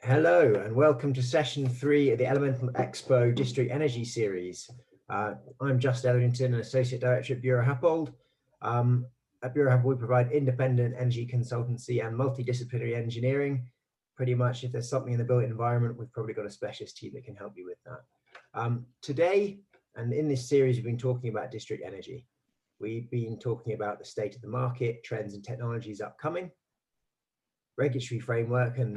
Hello and welcome to session 3 of the Elemental Expo District Energy Series. I'm just Etherington, an Associate Director at Buro Happold. At Buro Happold, we provide independent energy consultancy and multidisciplinary engineering. Pretty much if there's something in the built environment, we've probably got a specialist team that can help you with that. Today, and in this series, we've been talking about district energy. We've been talking about the state of the market, trends and technologies upcoming, regulatory framework and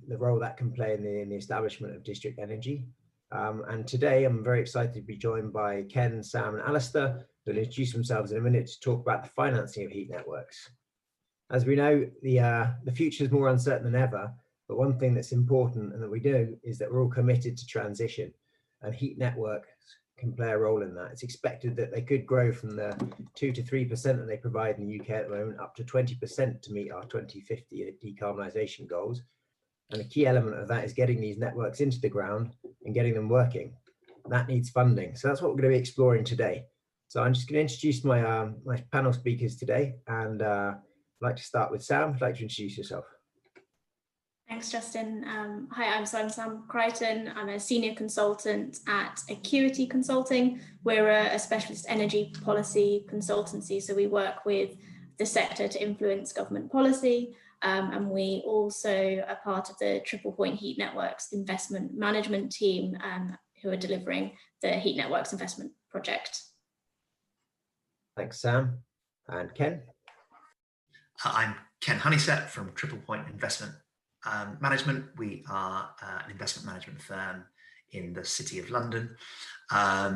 the role that can play in the establishment of district energy. And today I'm very excited to be joined by Ken, Sam and Alasdair, who will introduce themselves in a minute to talk about the financing of heat networks. As we know, the future is more uncertain than ever, but one thing that's important and that we do is that we're all committed to transition, and heat networks can play a role in that. It's expected that they could grow from the 2 to 3% that they provide in the UK at the moment up to 20% to meet our 2050 decarbonisation goals. And a key element of that is getting these networks into the ground and getting them working. That needs funding. So that's what we're going to be exploring today. So I'm just going to introduce my, my panel speakers today, and I'd like to start with Sam. I'd like to introduce yourself. Thanks, Justin. Hi, I'm Sam Crichton. I'm a senior consultant at Ecuity Consulting. We're a specialist energy policy consultancy, so we work with the sector to influence government policy, and we also are part of the Triple Point Heat Networks investment management team who are delivering the Heat Networks investment project. Thanks, Sam. And Ken? I'm Ken Hunnisett from Triple Point Investment Management. We are an investment management firm in the City of London, a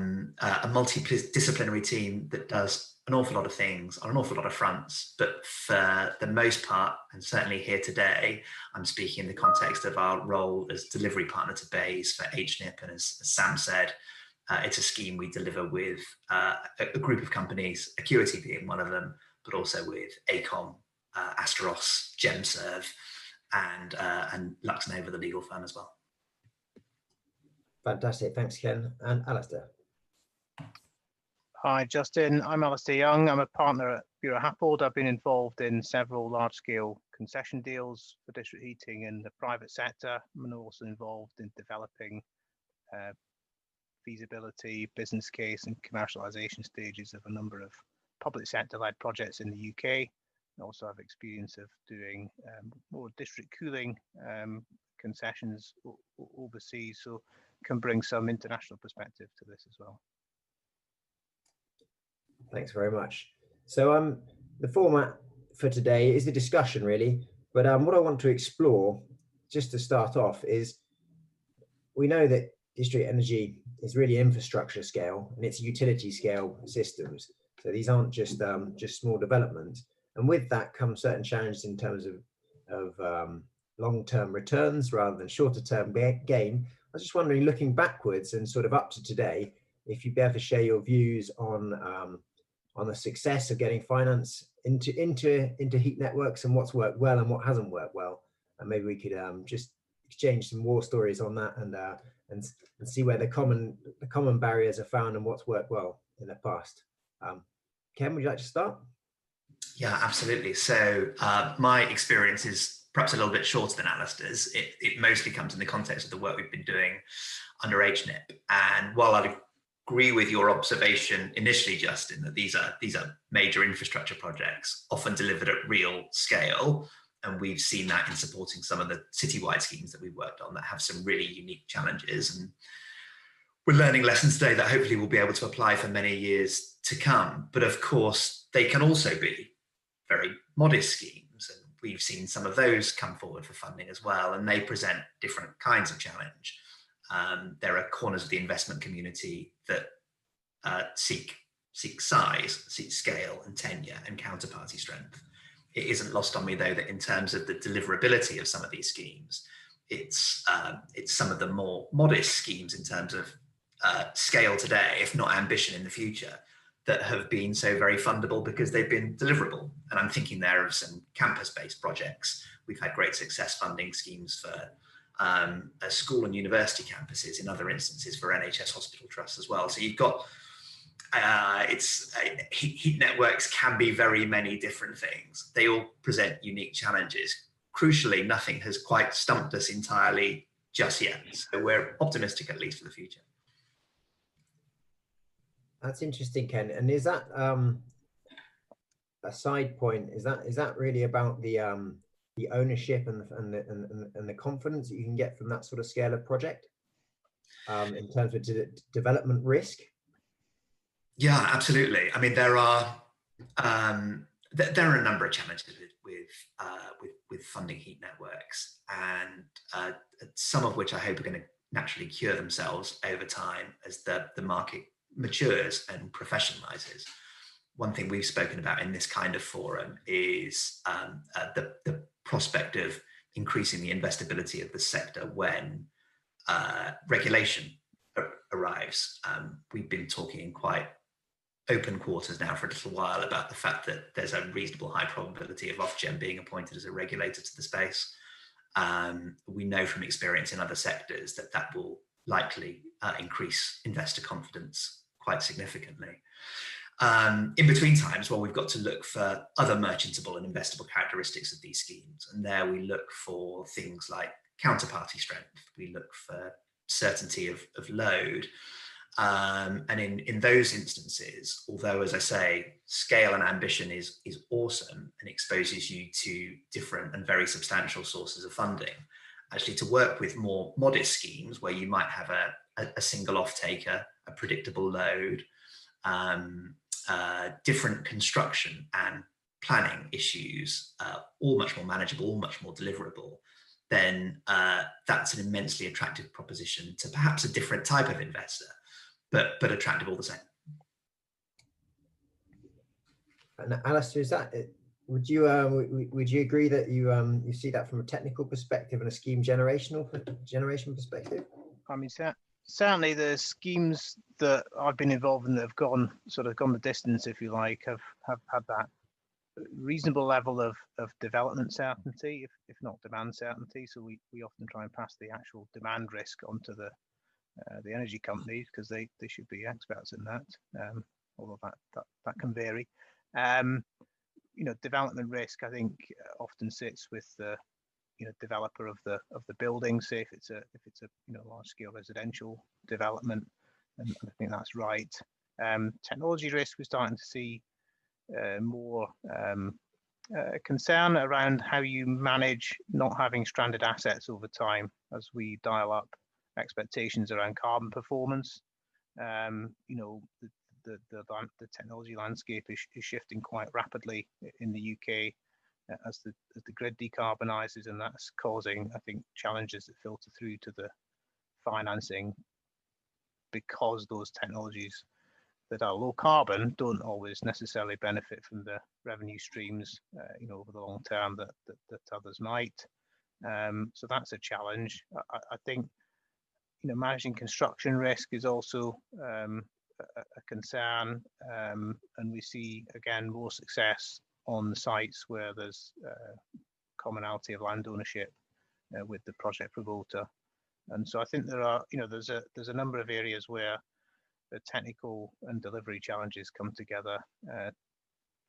multidisciplinary team that does an awful lot of things on an awful lot of fronts, but for the most part, and certainly here today, I'm speaking in the context of our role as delivery partner to BEIS for HNIP, and as Sam said, it's a scheme we deliver with a group of companies, Ecuity being one of them, but also with AECOM, Asteros, GemServe, and Luxnova, the legal firm as well. Fantastic, thanks Ken. And Alasdair. Hi Justin, I'm Alasdair Young. I'm a partner at Buro Happold. I've been involved in several large-scale concession deals for district heating in the private sector. I'm also involved in developing feasibility, business case and commercialization stages of a number of public sector-led projects in the UK. I also have experience of doing more district cooling concessions overseas, so can bring some international perspective to this as well. Thanks very much. So the format for today is a discussion really, but what I want to explore just to start off is we know that district energy is really infrastructure scale and it's utility scale systems. So these aren't just small developments. And with that comes certain challenges in terms of long-term returns rather than shorter-term gain. I was just wondering, looking backwards and sort of up to today, if you'd be able to share your views on the success of getting finance into heat networks and what's worked well and what hasn't worked well, and maybe we could just exchange some war stories on that and see where the common barriers are found and what's worked well in the past. Ken, would you like to start? Yeah, absolutely. So my experience is perhaps a little bit shorter than Alasdair's. It mostly comes in the context of the work we've been doing under HNIP. And while I agree with your observation initially, Justin, that these are major infrastructure projects, often delivered at real scale, and we've seen that in supporting some of the citywide schemes that we've worked on that have some really unique challenges. And we're learning lessons today that hopefully we'll be able to apply for many years to come. But of course, they can also be very modest schemes, and we've seen some of those come forward for funding as well, and they present different kinds of challenge. There are corners of the investment community that seek size, seek scale and tenure and counterparty strength. It isn't lost on me though that in terms of the deliverability of some of these schemes, it's some of the more modest schemes in terms of scale today, if not ambition in the future, that have been so very fundable because they've been deliverable. And I'm thinking there of some campus-based projects. We've had great success funding schemes for school and university campuses, in other instances for NHS hospital trusts as well. So you've got, heat networks can be very many different things. They all present unique challenges. crucially, nothing has quite stumped us entirely just yet. So we're optimistic, at least for the future. That's interesting, Ken. And is that a side point? Is that really about the ownership and the confidence that you can get from that sort of scale of project in terms of development risk? Yeah, absolutely. I mean, there are a number of challenges with funding heat networks, and some of which I hope are going to naturally cure themselves over time as the market matures and professionalizes. One thing we've spoken about in this kind of forum is the prospect of increasing the investability of the sector when regulation arrives. We've been talking in quite open quarters now for a little while about the fact that there's a reasonable high probability of Ofgem being appointed as a regulator to the space. We know from experience in other sectors that that will likely increase investor confidence quite significantly. In between times, well, we've got to look for other merchantable and investable characteristics of these schemes. And there we look for things like counterparty strength. We look for certainty of load. And in those instances, although, as I say, scale and ambition is awesome and exposes you to different and very substantial sources of funding, actually to work with more modest schemes where you might have a single off-taker, a predictable load, different construction and planning issues, all much more manageable, all much more deliverable, then that's an immensely attractive proposition to perhaps a different type of investor, but attractive all the same. And Alasdair, is that it? Would you agree that you see that from a technical perspective and a scheme generation perspective? I mean, certainly the schemes that I've been involved in that have gone the distance, if you like, have had that reasonable level of development certainty, if not demand certainty. So we often try and pass the actual demand risk onto the energy companies because they should be experts in that, although that can vary. Development risk, I think, often sits with the developer of the building. Say if it's a large scale residential development, and I think that's right. Technology risk, we're starting to see more concern around how you manage not having stranded assets over time as we dial up expectations around carbon performance. The technology landscape is shifting quite rapidly in the UK as the grid decarbonises, and that's causing, I think, challenges that filter through to the financing, because those technologies that are low carbon don't always necessarily benefit from the revenue streams over the long term that others might. So that's a challenge. I think managing construction risk is also a concern, and we see again more success on the sites where there's commonality of land ownership with the project promoter. And so I think there's a number of areas where the technical and delivery challenges come together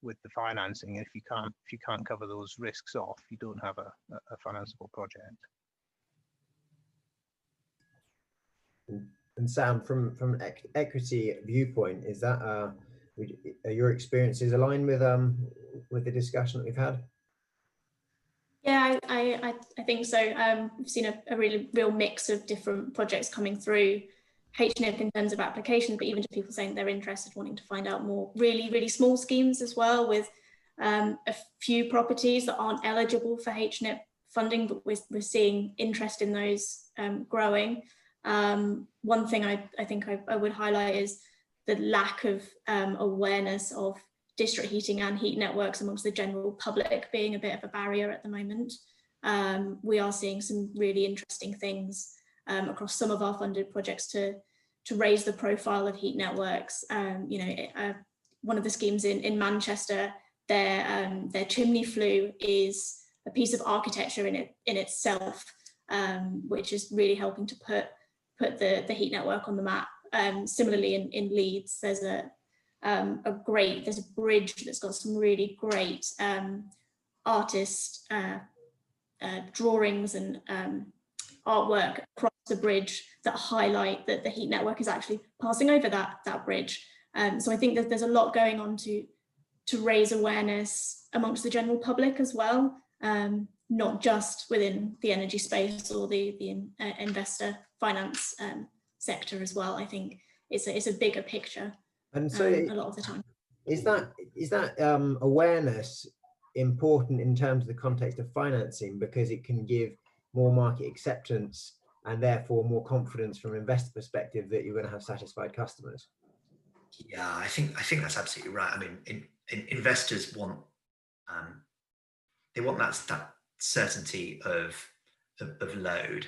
with the financing. If you can't cover those risks off, you don't have a financeable project. And Sam, from equity viewpoint, is that are your experiences aligned with the discussion that we've had? Yeah, I think so. We've seen a real mix of different projects coming through HNIP in terms of applications, but even to people saying they're interested, wanting to find out more. Really small schemes as well, with a few properties that aren't eligible for HNIP funding, but we're seeing interest in those growing. One thing I think I would highlight is the lack of awareness of district heating and heat networks amongst the general public being a bit of a barrier at the moment. We are seeing some really interesting things across some of our funded projects to raise the profile of heat networks. One of the schemes in Manchester, their chimney flue is a piece of architecture in itself, which is really helping to put the heat network on the map. Similarly, in Leeds, there's a bridge that's got some really great artist drawings and artwork across the bridge that highlight that the heat network is actually passing over that bridge. So I think that there's a lot going on to raise awareness amongst the general public as well, not just within the energy space or the investor finance sector as well. I think it's a bigger picture, and so a lot of the time. Is that awareness important in terms of the context of financing, because it can give more market acceptance and therefore more confidence from an investor perspective that you're going to have satisfied customers? Yeah, I think that's absolutely right. I mean, investors want that certainty of load,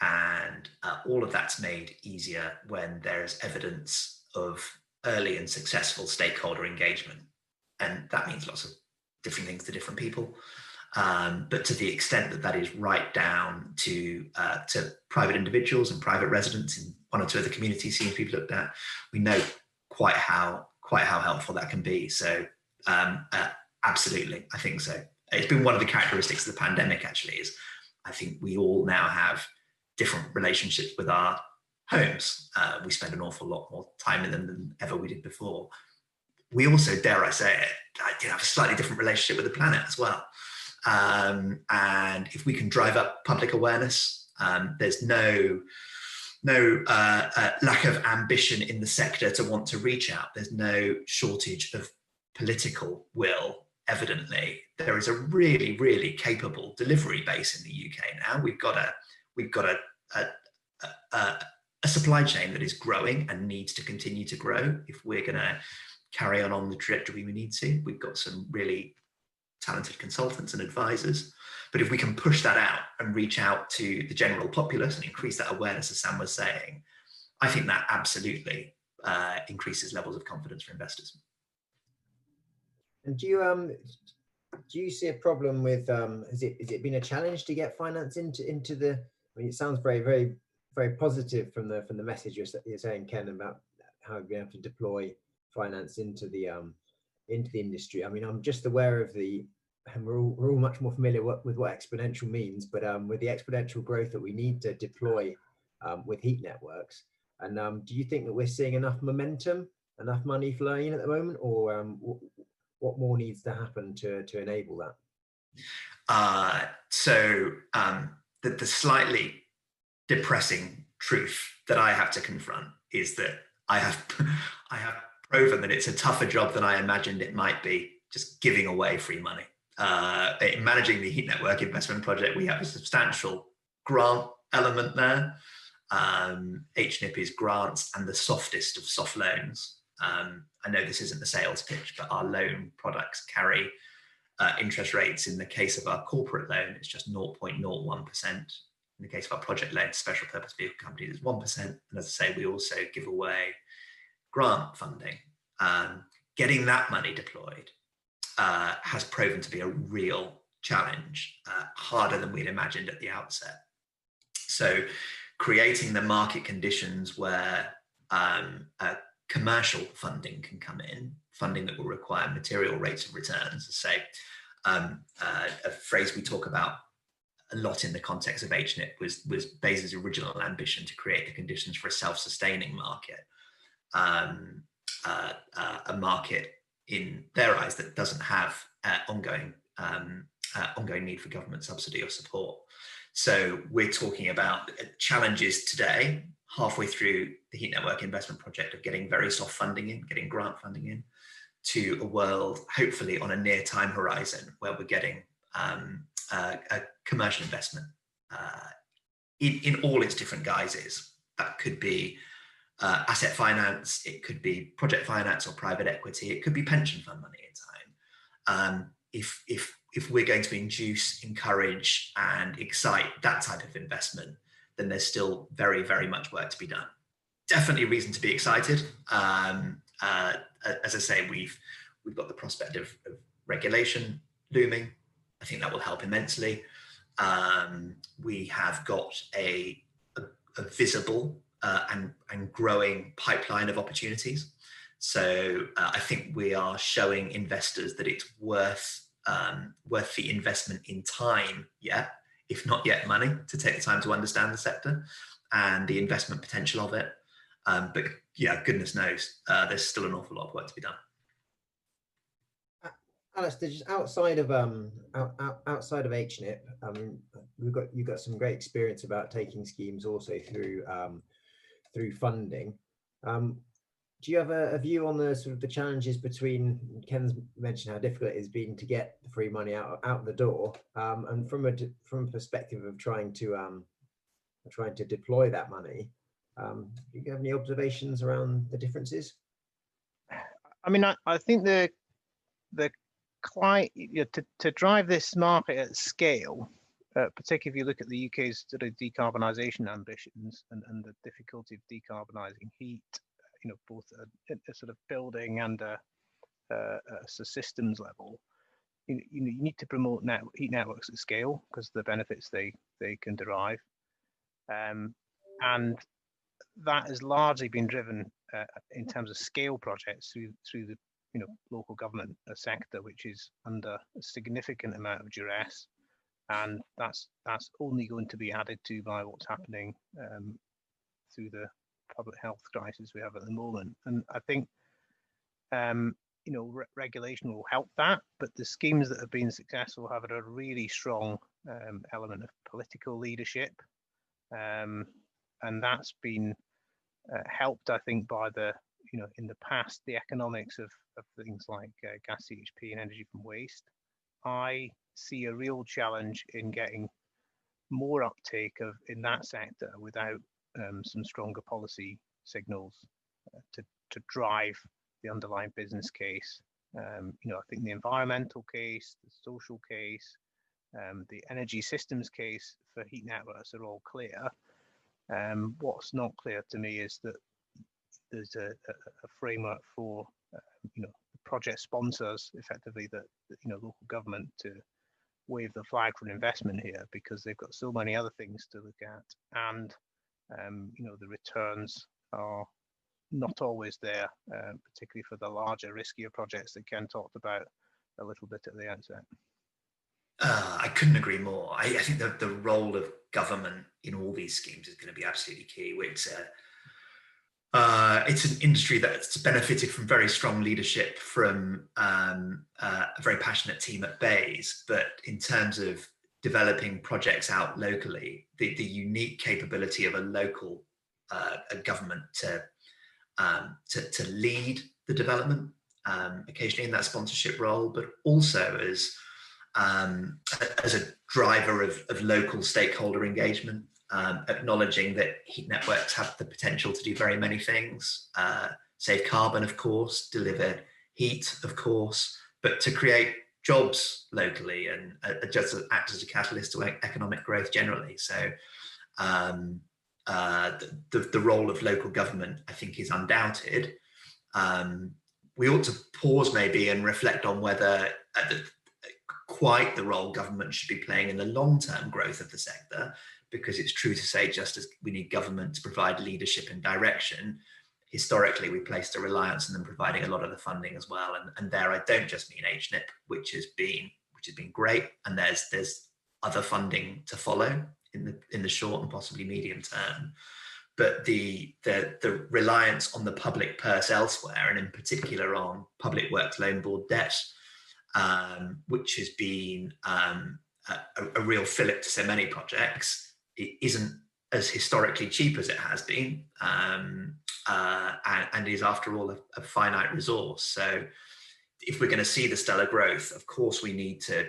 and all of that's made easier when there's evidence of early and successful stakeholder engagement, and that means lots of different things to different people. But to the extent that is right down to private individuals and private residents in one or two of the community schemes we've looked at, we know quite how helpful that can be. So absolutely, I think so. It's been one of the characteristics of the pandemic, actually, is I think we all now have different relationships with our homes. We spend an awful lot more time in them than ever we did before. We also, dare I say it, have a slightly different relationship with the planet as well. And if we can drive up public awareness, there's no lack of ambition in the sector to want to reach out. There's no shortage of political will. Evidently, there is a really, really capable delivery base in the UK now. We've got a supply chain that is growing and needs to continue to grow if we're going to carry on the trajectory we need to. We've got some really talented consultants and advisors, but if we can push that out and reach out to the general populace and increase that awareness, as Sam was saying, I think that absolutely increases levels of confidence for investors. And do you see a problem with has it been a challenge to get finance into the? I mean, it sounds very, very, very positive from the message you're saying, Ken, about how you've been able to deploy finance into the industry. I mean, I'm just aware of and we're all much more familiar with what exponential means, but with the exponential growth that we need to deploy with heat networks. And do you think that we're seeing enough momentum, enough money flowing in at the moment, or what more needs to happen to enable that? So the slightly depressing truth that I have to confront is that I have proven that it's a tougher job than I imagined it might be, just giving away free money. In managing the heat network investment project, we have a substantial grant element there. HNIP is grants and the softest of soft loans. I know this isn't the sales pitch, but our loan products carry interest rates. In the case of our corporate loan, it's just 0.01%. In the case of our project loan, special purpose vehicle companies, it's 1%. And as I say, we also give away grant funding. Getting that money deployed has proven to be a real challenge, harder than we'd imagined at the outset. So creating the market conditions where commercial funding can come in, funding that will require material rates of returns, to say a phrase we talk about a lot in the context of HNIP was Bayes' original ambition to create the conditions for a self-sustaining market, a market in their eyes that doesn't have ongoing need for government subsidy or support. So we're talking about challenges today, halfway through the heat network investment project, of getting very soft funding in, getting grant funding in, to a world hopefully on a near time horizon where we're getting a commercial investment in all its different guises. That could be asset finance, it could be project finance or private equity, it could be pension fund money in time. If we're going to induce, encourage and excite that type of investment, then there's still very, very much work to be done. Definitely reason to be excited. As I say, we've got the prospect of regulation looming. I think that will help immensely. We have got a visible and growing pipeline of opportunities. So I think we are showing investors that it's worth the investment in time. Yeah, if not yet money, to take the time to understand the sector and the investment potential of it. But yeah, goodness knows, there's still an awful lot of work to be done. Alasdair, just outside of outside of HNIP, you've got some great experience about taking schemes also through through funding. Do you have a view on the sort of the challenges between, Ken's mentioned how difficult it has been to get the free money out the door, and from a perspective of trying to deploy that money, do you have any observations around the differences? I mean, I think the client, to drive this market at scale, particularly if you look at the UK's sort of decarbonisation ambitions and the difficulty of decarbonising heat, both at a sort of building and a systems level, you need to promote heat networks at scale because of the benefits they can derive, and that has largely been driven in terms of scale projects through the local government sector, which is under a significant amount of duress, and that's only going to be added to by what's happening through the public health crisis we have at the moment. And I think regulation will help that, but the schemes that have been successful have a really strong element of political leadership, and that's been helped, I think, by the in the past, the economics of things like gas CHP and energy from waste. I see a real challenge in getting more uptake in that sector without some stronger policy signals to drive the underlying business case. I think the environmental case, the social case, the energy systems case for heat networks are all clear. What's not clear to me is that there's a framework for project sponsors, effectively, that local government to wave the flag for an investment here, because they've got so many other things to look at, and the returns are not always there, particularly for the larger, riskier projects that Ken talked about a little bit at the outset. I couldn't agree more. I think that the role of government in all these schemes is going to be absolutely key. It's an industry that's benefited from very strong leadership from a very passionate team at Bayes, but in terms of developing projects out locally, the unique capability of a local government to lead the development, occasionally in that sponsorship role, but also as a driver of local stakeholder engagement, acknowledging that heat networks have the potential to do very many things, save carbon, of course, deliver heat, of course, but to create jobs locally and just act as a catalyst to economic growth generally. So the role of local government, I think, is undoubted. We ought to pause maybe and reflect on whether quite the role government should be playing in the long-term growth of the sector, because it's true to say, just as we need government to provide leadership and direction, historically we placed a reliance on them providing a lot of the funding as well. And there I don't just mean HNIP, which has been great, and there's other funding to follow in the short and possibly medium term. But the reliance on the public purse elsewhere, and in particular on public works loan board debt, which has been a real fillip to so many projects, it isn't as historically cheap as it has been, and is, after all, a finite resource. So if we're going to see the stellar growth, of course we need to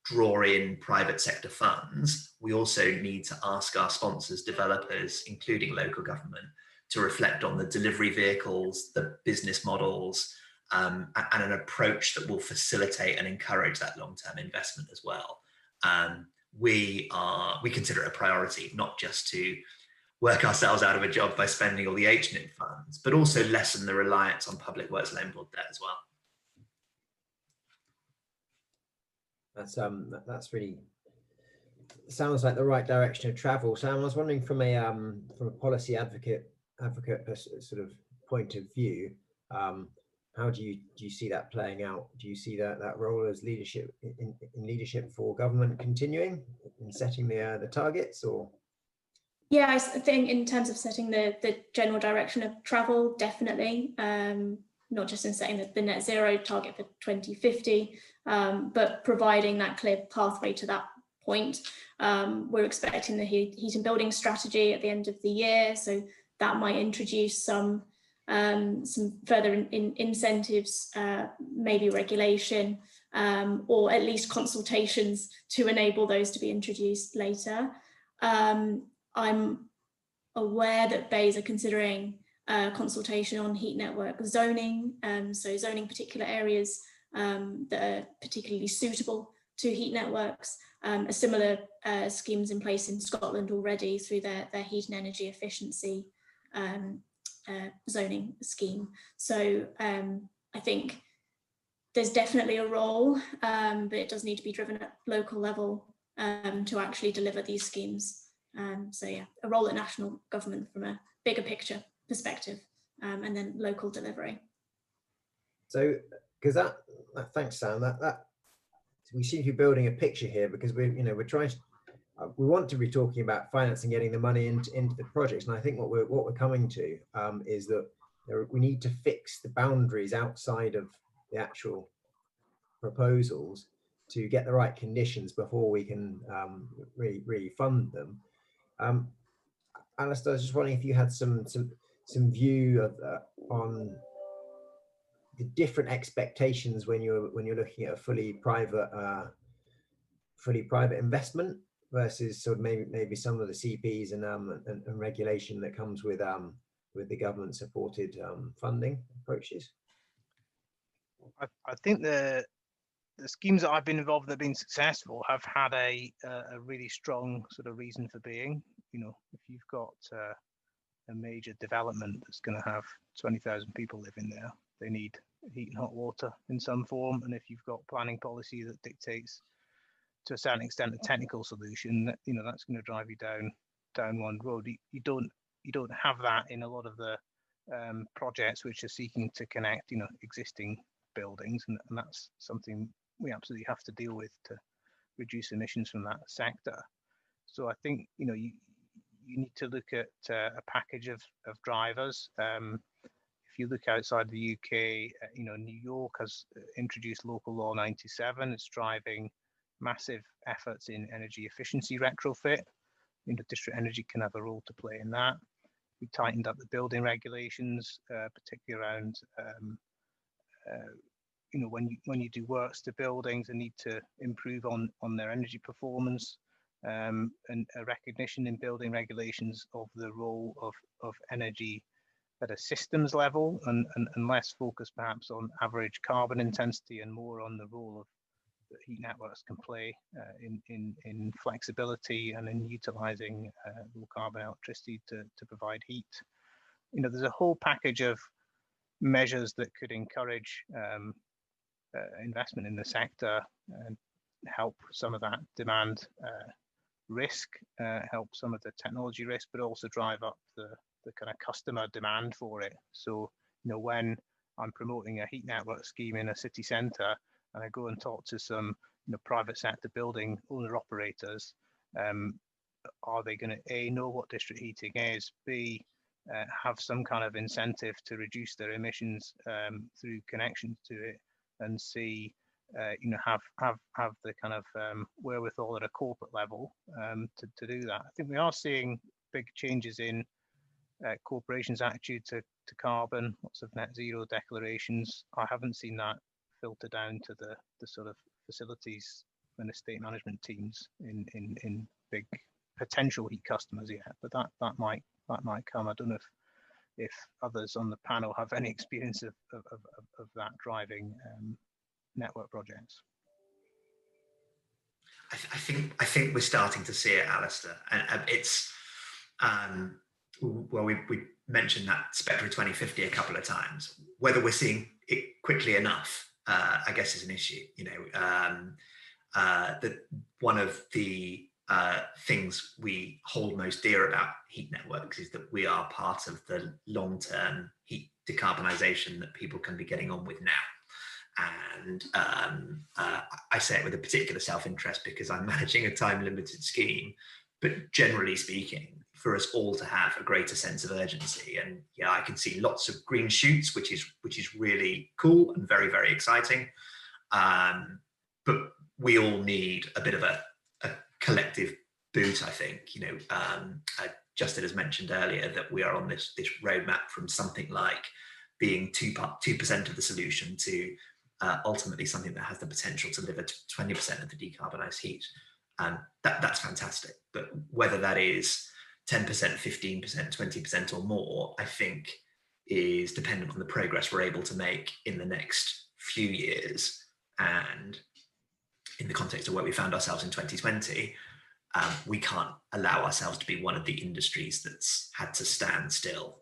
draw in private sector funds. We also need to ask our sponsors, developers, including local government, to reflect on the delivery vehicles, the business models, and an approach that will facilitate and encourage that long-term investment as well. We consider it a priority, not just to work ourselves out of a job by spending all the HNIP funds, but also lessen the reliance on public works loan board debt as well. That's really sounds like the right direction of travel. Sam, I was wondering from a policy advocate sort of point of view, how do you see that playing out? Do you see that role as leadership in leadership for government continuing in setting the targets, or? Yeah, I think in terms of setting the general direction of travel, definitely, not just in setting the net zero target for 2050, but providing that clear pathway to that point. We're expecting the heat and building strategy at the end of the year, so that might introduce some further incentives, maybe regulation, or at least consultations to enable those to be introduced later. I'm aware that BEIS are considering consultation on heat network zoning, so zoning particular areas that are particularly suitable to heat networks. A similar schemes in place in Scotland already through their heat and energy efficiency zoning scheme. So I think there's definitely a role, but it does need to be driven at local level to actually deliver these schemes. So yeah, a role at national government from a bigger picture perspective, and then local delivery. So, because thanks, Sam. That we seem to be building a picture here, because we're trying to, we want to be talking about financing, getting the money into the projects, and I think what we're coming to is that we need to fix the boundaries outside of the actual proposals to get the right conditions before we can really fund them. Alasdair, I was just wondering if you had some view of on the different expectations when you're looking at a fully private investment versus sort of maybe some of the CPs and regulation that comes with the government supported funding approaches. I think the schemes that I've been involved in that have been successful have had a really strong sort of reason for being. You know, if you've got a major development that's going to have 20,000 people living there, they need heat and hot water in some form. And if you've got planning policy that dictates to a certain extent a technical solution, you know, that's going to drive you down one road. You don't have that in a lot of the projects which are seeking to connect, you know, existing buildings, and that's something we absolutely have to deal with to reduce emissions from that sector. So I think, you know, you need to look at a package of drivers. If you look outside the UK, you know, New York has introduced Local Law 97. It's driving massive efforts in energy efficiency retrofit. You know, district energy can have a role to play in that. We tightened up the building regulations, particularly around you know, when you do works to buildings, they need to improve on their energy performance, and a recognition in building regulations of the role of energy at a systems level, and less focus perhaps on average carbon intensity and more on the role of that heat networks can play in flexibility and in utilizing low carbon electricity to provide heat. You know, there's a whole package of measures that could encourage investment in the sector and help some of that demand risk, help some of the technology risk, but also drive up the kind of customer demand for it. So, you know, when I'm promoting a heat network scheme in a city centre and I go and talk to some, you know, private sector building owner operators, are they going to A, know what district heating is, B, have some kind of incentive to reduce their emissions through connections to it, and C, you know, have the kind of wherewithal at a corporate level to do that. I think we are seeing big changes in corporations' attitude to carbon, lots of net zero declarations. I haven't seen that filter down to the sort of facilities and estate management teams in big potential heat customers yet, but that might come. I don't know if others on the panel have any experience of that driving network projects. I think we're starting to see it, Alasdair, and it's well, we mentioned that Spectra 2050 a couple of times. Whether we're seeing it quickly enough, I guess, is an issue. You know, that one of the things we hold most dear about heat networks is that we are part of the long-term heat decarbonisation that people can be getting on with now. And I say it with a particular self-interest because I'm managing a time-limited scheme, but generally speaking, for us all to have a greater sense of urgency. And yeah, I can see lots of green shoots, which is really cool and very, very exciting. But we all need a bit of a collective boot, I think. You know, Justin has mentioned earlier that we are on this roadmap from something like being 2% of the solution to ultimately something that has the potential to deliver 20% of the decarbonised heat. And that's fantastic. But whether that is 10%, 15%, 20% or more, I think is dependent on the progress we're able to make in the next few years. And in the context of where we found ourselves in 2020, we can't allow ourselves to be one of the industries that's had to stand still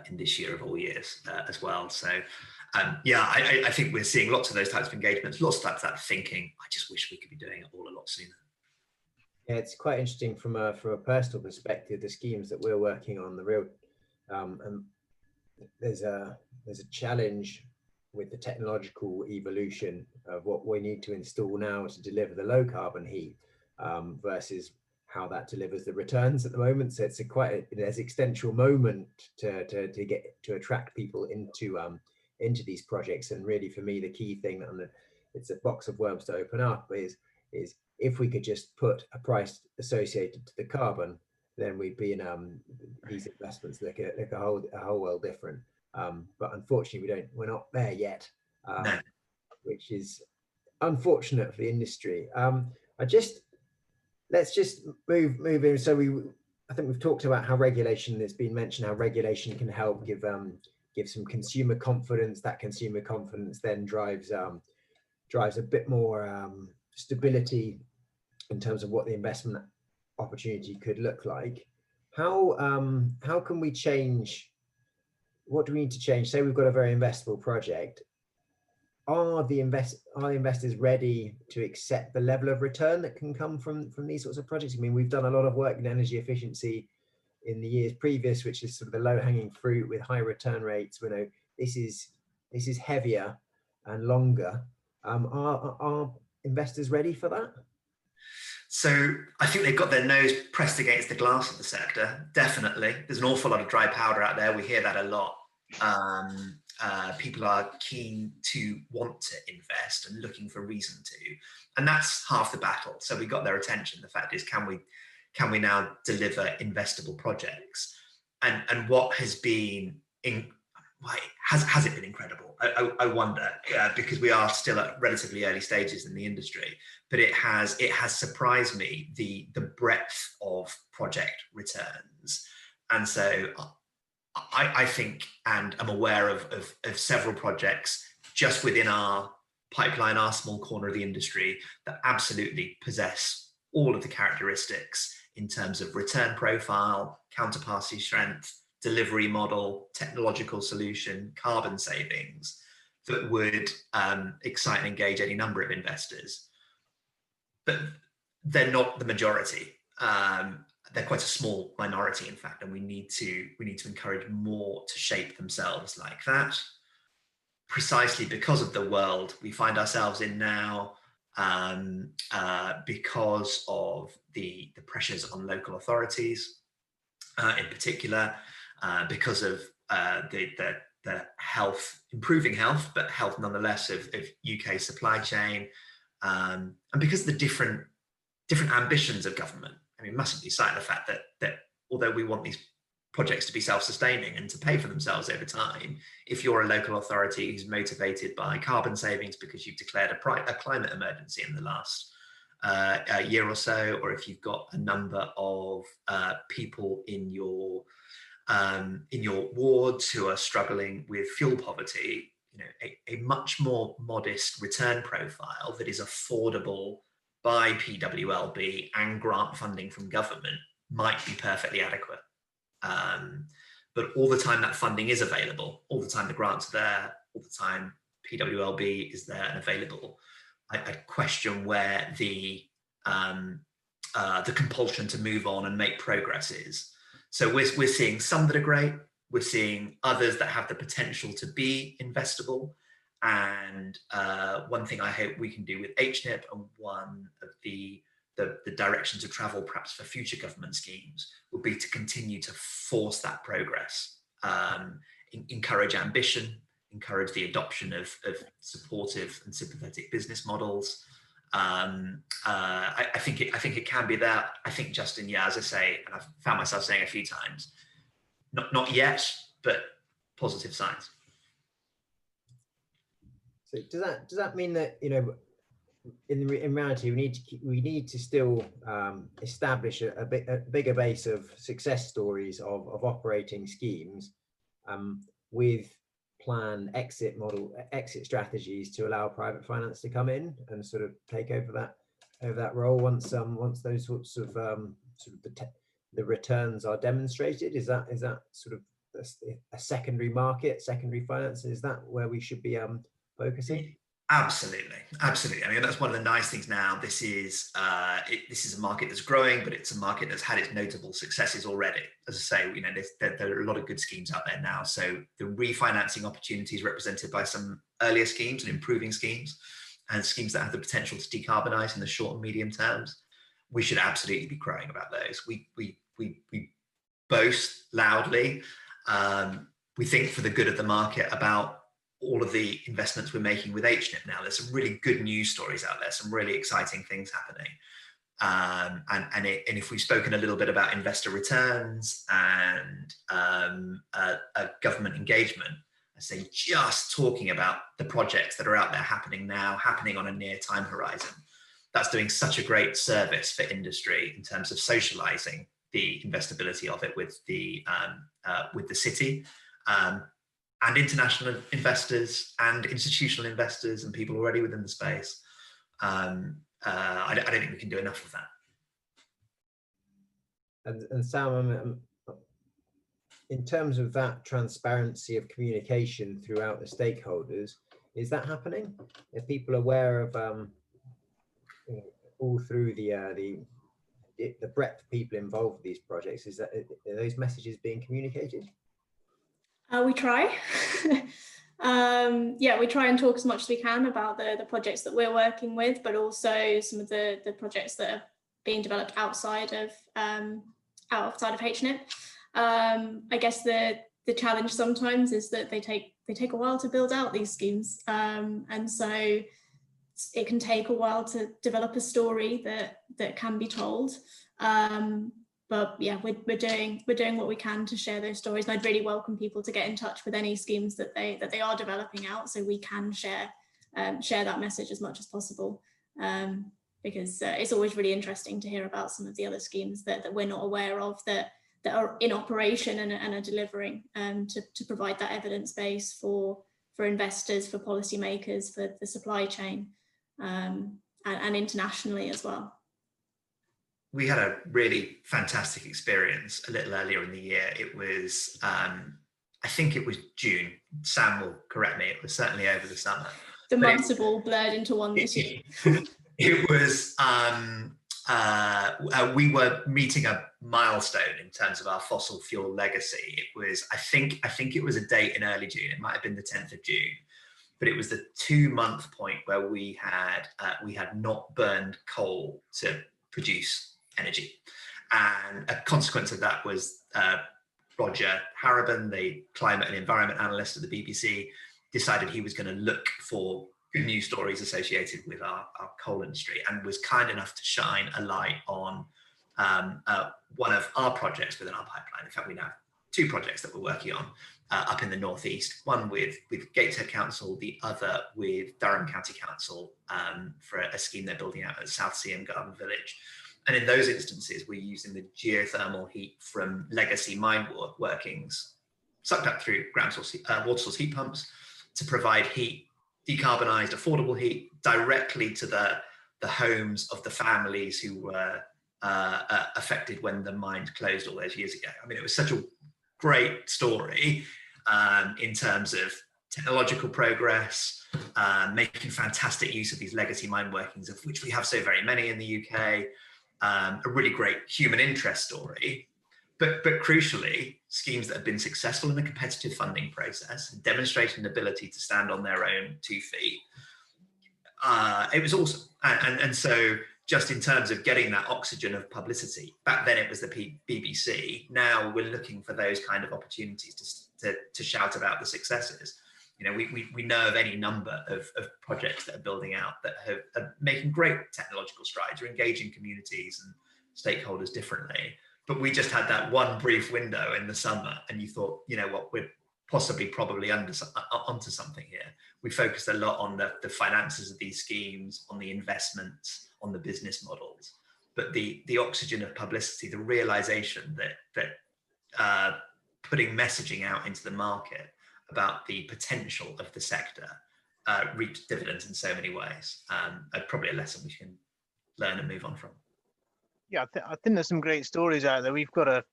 in this year of all years as well. So yeah, I think we're seeing lots of those types of engagements, lots of that thinking. I just wish we could be doing it all a lot sooner. Yeah, it's quite interesting from a personal perspective, the schemes that we're working on, the real, and there's a challenge with the technological evolution of what we need to install now to deliver the low carbon heat versus how that delivers the returns at the moment. So it's there's existential moment to get to attract people into these projects. And really, for me, the key thing, and it's a box of worms to open up, is if we could just put a price associated to the carbon, then we'd be in these investments look a whole world different. But unfortunately, we're not there yet, No. which is unfortunate for the industry. Let's just move in. So I think we've talked about how regulation has been mentioned, how regulation can help give some consumer confidence. That consumer confidence then drives a bit more stability in terms of what the investment opportunity could look like. How can we change? What do we need to change? Say we've got a very investable project. Are the investors ready to accept the level of return that can come from these sorts of projects? I mean, we've done a lot of work in energy efficiency in the years previous, which is sort of the low-hanging fruit with high return rates. We know this is heavier and longer. Are investors ready for that? So I think they've got their nose pressed against the glass of the sector, definitely. There's an awful lot of dry powder out there. We hear that a lot. People are keen to want to invest and looking for reason to. And that's half the battle. So we got their attention. The fact is, can we now deliver investable projects? And what has been, has it been incredible? I wonder, because we are still at relatively early stages in the industry, but it has surprised me the breadth of project returns. And so I think, and I'm aware of several projects just within our pipeline, our small corner of the industry, that absolutely possess all of the characteristics in terms of return profile, counterparty strength, delivery model, technological solution, carbon savings, that would excite and engage any number of investors. But they're not the majority. They're quite a small minority, in fact, and we need to encourage more to shape themselves like that, precisely because of the world we find ourselves in now, because of the pressures on local authorities, in particular, because of the improving health, but health nonetheless of UK supply chain, and because of the different ambitions of government. I mean, massively cite the fact that although we want these projects to be self-sustaining and to pay for themselves over time, if you're a local authority who's motivated by carbon savings because you've declared a climate emergency in the last year or so, or if you've got a number of people in your wards who are struggling with fuel poverty, you know, a much more modest return profile that is affordable by PWLB and grant funding from government might be perfectly adequate. But all the time that funding is available, all the time the grants are there, all the time PWLB is there and available, I question where the compulsion to move on and make progress is. So we're seeing some that are great. We're seeing others that have the potential to be investable. And one thing I hope we can do with HNIP, and one of the directions of travel perhaps for future government schemes, will be to continue to force that progress, encourage ambition, encourage the adoption of supportive and sympathetic business models. I think it can be that. I think, Justin, yeah, as I say, and I've found myself saying a few times, not yet, but positive signs. So does that mean that, you know, in reality we need to still establish a bigger base of success stories of operating schemes with planned exit strategies to allow private finance to come in and sort of take over that role once those sorts of the returns are demonstrated? Is that sort of a secondary market, secondary finance? Is that where we should be focusing? Absolutely. I mean, that's one of the nice things now. This is a market that's growing, but it's a market that's had its notable successes already. As I say, you know, there are a lot of good schemes out there now. So the refinancing opportunities represented by some earlier schemes and improving schemes, and schemes that have the potential to decarbonise in the short and medium terms, we should absolutely be crowing about those. We boast loudly. We think for the good of the market about all of the investments we're making with HNIP now. There's some really good news stories out there, some really exciting things happening. And if we've spoken a little bit about investor returns and government engagement, I say just talking about the projects that are out there happening now, happening on a near time horizon, that's doing such a great service for industry in terms of socializing the investability of it with the city. And international investors and institutional investors and people already within the space. I don't think we can do enough of that. And Sam, in terms of that transparency of communication throughout the stakeholders, is that happening? Are people aware of all through the breadth of people involved with these projects? Are those messages being communicated? We try. Yeah, we try and talk as much as we can about the projects that we're working with, but also some of the projects that are being developed outside of HNIP. I guess the challenge sometimes is that they take a while to build out these schemes, and so it can take a while to develop a story that can be told. But yeah, we're doing what we can to share those stories, and I'd really welcome people to get in touch with any schemes that they are developing out, so we can share that message as much as possible. Because it's always really interesting to hear about some of the other schemes that we're not aware of that are in operation and are delivering, to provide that evidence base for investors, for policymakers, for the supply chain, and internationally as well. We had a really fantastic experience a little earlier in the year. It was, I think it was June. Sam will correct me. It was certainly over the summer. The months have all blurred into one this year. It was, we were meeting a milestone in terms of our fossil fuel legacy. It was, I think it was a date in early June. It might have been the 10th of June. But it was the 2-month point where we had not burned coal to produce energy, and a consequence of that was Roger Harrabin, the climate and environment analyst at the BBC, decided he was going to look for good news stories associated with our coal industry, and was kind enough to shine a light on one of our projects within our pipeline. In fact, we now have 2 projects that we're working on up in the northeast, one with Gateshead Council, the other with Durham County Council, for a scheme they're building out at South Seaham Garden Village. And in those instances, we're using the geothermal heat from legacy mine workings, sucked up through ground source water source heat pumps, to provide heat, decarbonised, affordable heat, directly to the homes of the families who were affected when the mine closed all those years ago. I mean, it was such a great story in terms of technological progress, making fantastic use of these legacy mine workings, of which we have so very many in the UK. A really great human interest story, But crucially, schemes that have been successful in the competitive funding process, demonstrating an ability to stand on their own 2 feet, it was awesome. And so just in terms of getting that oxygen of publicity, back then it was the BBC. Now we're looking for those kind of opportunities to shout about the successes. You know, we know of any number of projects that are building out that are making great technological strides, or engaging communities and stakeholders differently. But we just had that one brief window in the summer, and you thought, you know what, we're probably onto something here. We focused a lot on the finances of these schemes, on the investments, on the business models. But the oxygen of publicity, the realization that putting messaging out into the market about the potential of the sector reaped dividends in so many ways. Probably a lesson we can learn and move on from. Yeah, I think there's some great stories out there. We've got a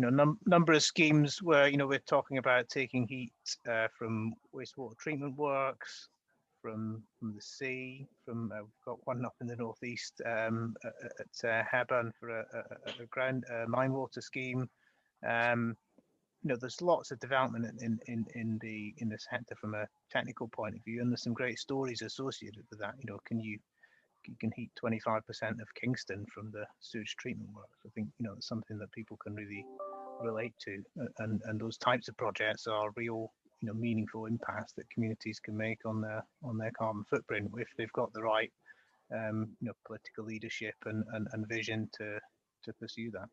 number of schemes where we're talking about taking heat from wastewater treatment works, from the sea. We've got one up in the northeast at Happold for a ground mine water scheme. There's lots of development in the sector from a technical point of view, and there's some great stories associated with that. You can heat 25% of Kingston from the sewage treatment works. I think it's something that people can really relate to, and those types of projects are real meaningful impacts that communities can make on their carbon footprint if they've got the right political leadership and vision to pursue that.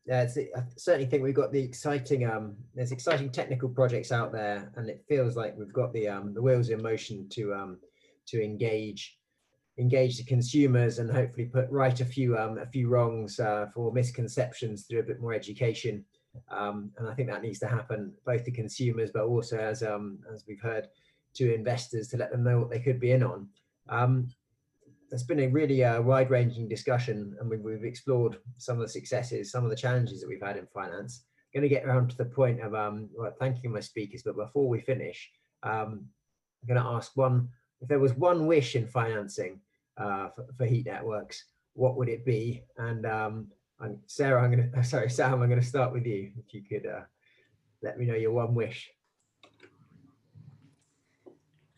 Yeah, I certainly think we've got the exciting there's exciting technical projects out there, and it feels like we've got the wheels in motion to engage the consumers and hopefully put right a few wrongs for misconceptions through a bit more education. And I think that needs to happen both to consumers, but also as we've heard, to investors, to let them know what they could be in on. It's been a really wide-ranging discussion, and we've explored some of the successes, some of the challenges that we've had in finance. I'm going to get around to the point of thanking my speakers, but before we finish, I'm going to ask if there was one wish in financing for heat networks, what would it be? And Sarah, Sam, I'm going to start with you. If you could let me know your one wish.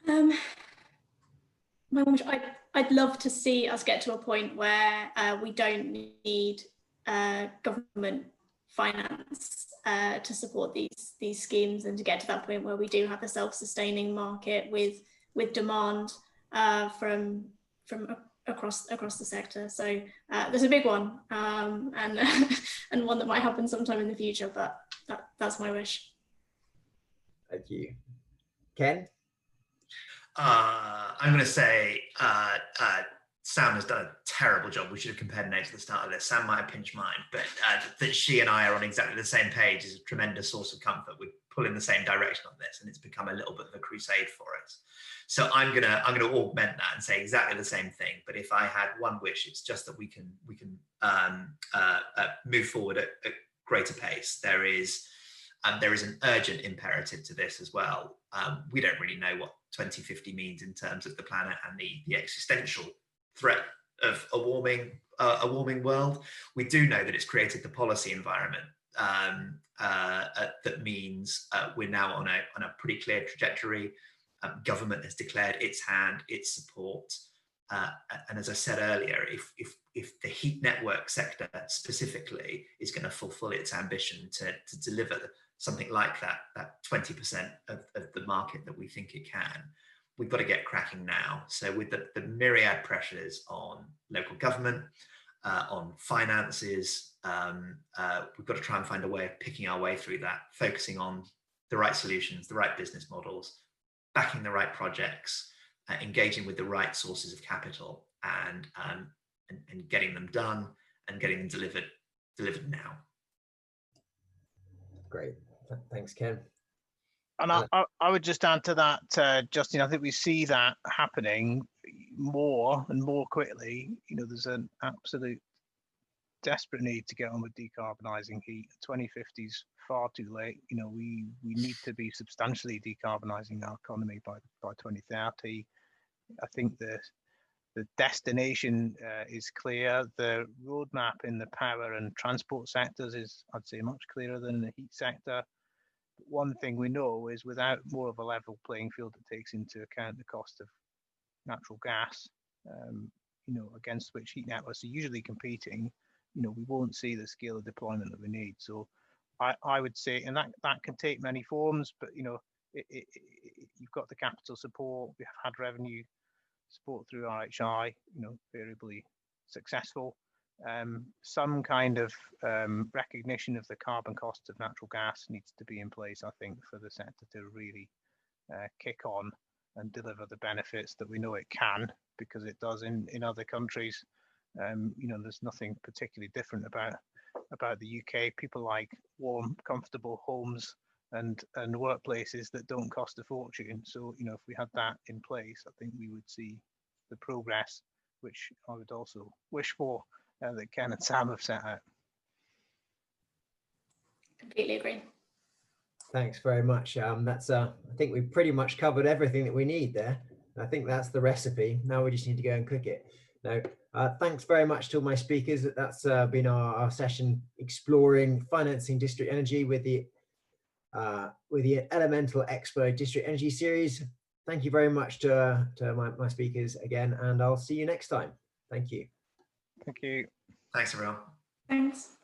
My one wish, I'd love to see us get to a point where we don't need government finance to support these schemes, and to get to that point where we do have a self-sustaining market with demand from across the sector. So there's a big one, and one that might happen sometime in the future, but that's my wish. Thank you. Ken? I'm going to say Sam has done a terrible job. We should have compared notes at the start of this. Sam might have pinched mine, but that she and I are on exactly the same page is a tremendous source of comfort. We pull in the same direction on this, and it's become a little bit of a crusade for us. So I'm gonna augment that and say exactly the same thing. But if I had one wish, it's just that we can move forward at greater pace. There is an urgent imperative to this as well. We don't really know what 2050 means in terms of the planet and the existential threat of a warming world. We do know that it's created the policy environment that means we're now on a pretty clear trajectory. Government has declared its hand, its support, and as I said earlier, if the heat network sector specifically is going to fulfill its ambition to deliver something like that 20% of the market that we think it can, we've got to get cracking now. So with the myriad pressures on local government, on finances, we've got to try and find a way of picking our way through that, focusing on the right solutions, the right business models, backing the right projects, engaging with the right sources of capital, and getting them done and getting them delivered now. Great. Thanks, Ken. And I would just add to that, Justin, I think we see that happening more and more quickly. There's an absolute desperate need to get on with decarbonising heat. 2050 is far too late. We need to be substantially decarbonising our economy by 2030. I think the the destination is clear. The roadmap in the power and transport sectors is, I'd say, much clearer than the heat sector. But one thing we know is without more of a level playing field that takes into account the cost of natural gas, you know, against which heat networks are usually competing, you know, we won't see the scale of deployment that we need. So I would say, and that can take many forms, but, you know, you've got the capital support, we have had revenue support through RHI, you know, variably successful. Some kind of recognition of the carbon costs of natural gas needs to be in place, I think, for the sector to really kick on and deliver the benefits that we know it can, because it does in other countries. You know, there's nothing particularly different about the UK. People like warm, comfortable homes and workplaces that don't cost a fortune. So, you know, if we had that in place, I think we would see the progress, which I would also wish for, that Ken and Sam have set out. Completely agree. Thanks very much. That's I think we've pretty much covered everything that we need there. I think that's the recipe. Now we just need to go and cook it. No, thanks very much to all my speakers. That's been our session exploring financing district energy with the Elemental Expo District Energy Series. Thank you very much to my speakers again, and I'll see you next time. Thank you. Thank you. Thanks, everyone. Thanks.